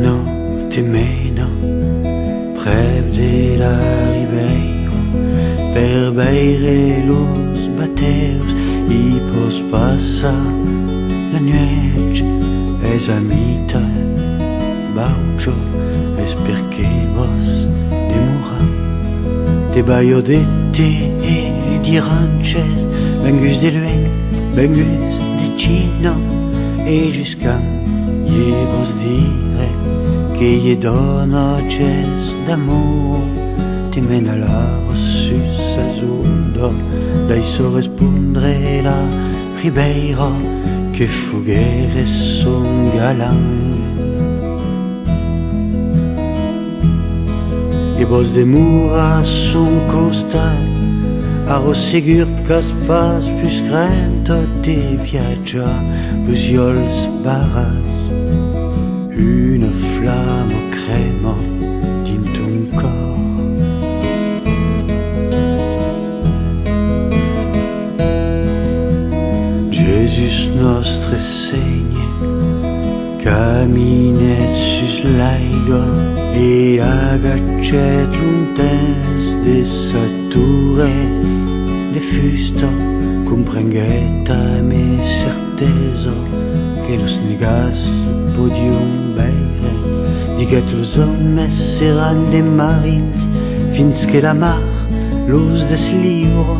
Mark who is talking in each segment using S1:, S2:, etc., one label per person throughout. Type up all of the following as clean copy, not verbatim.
S1: notte meno, près de la ribeira, per beire los bateus, i pos passa la nuit, es a mita, baucho, es perché vos demora, de baiodette e di ranches, vengus de lueng, vengus de Cina, e jusqu'à je vos dire che je donoches d'amor ti mena la sus azundo dai so rispondre la ribeira che fughere son galan e vos de mura son costat aro segur qu'as pas plus grento de viatja l'usiols barras une flamme crème din ton corps. Jésus nostre Seigneur caminet sus l'aigua e agachet lontans de sa tour de fusta comprenguet a me certesa que los negas podium beire diguet los hommes seran de marins fins que la mar los deslivra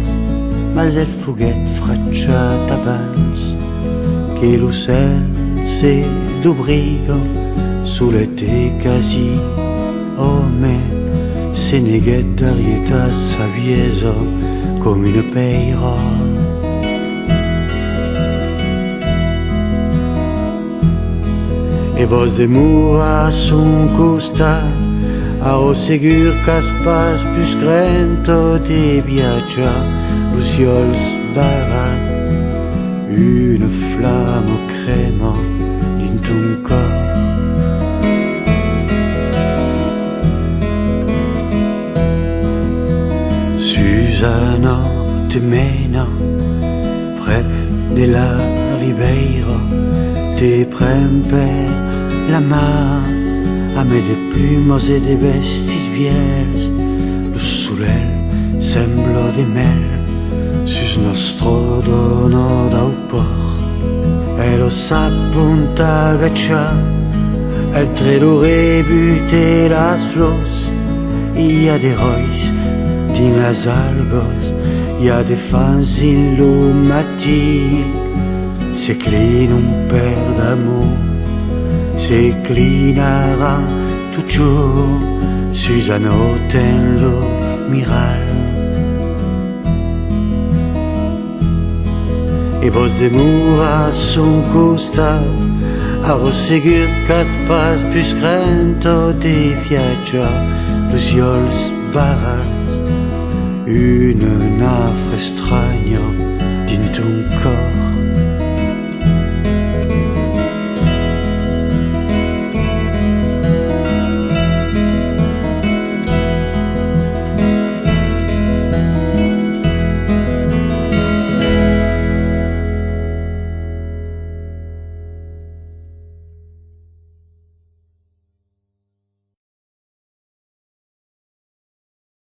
S1: mas el foguet fracciat abans que l'ocel se d'obriga solete quasi home se neguet d'arieta saviesa com une peira. E vos de mur a son costat, ao segur qu'as pas plus grento de viatja, luciols baran, une flamme crema din ton cor. Susana te mena, près de la ribeira, te premper la main a me de plumes et de vestis viels, lo solel sembla de mel sus nostro dono dau port e lo s'appunta agaccia entre lo rebut e las flos i a de rois din las algos i a de fans in lo matin se clina un per d'amor se clinara toujours sus a notte en lo miral e vos de mur a son costat aro segur qu'as pas plus grento de viatja luciols barras une nafre estragna din ton cor.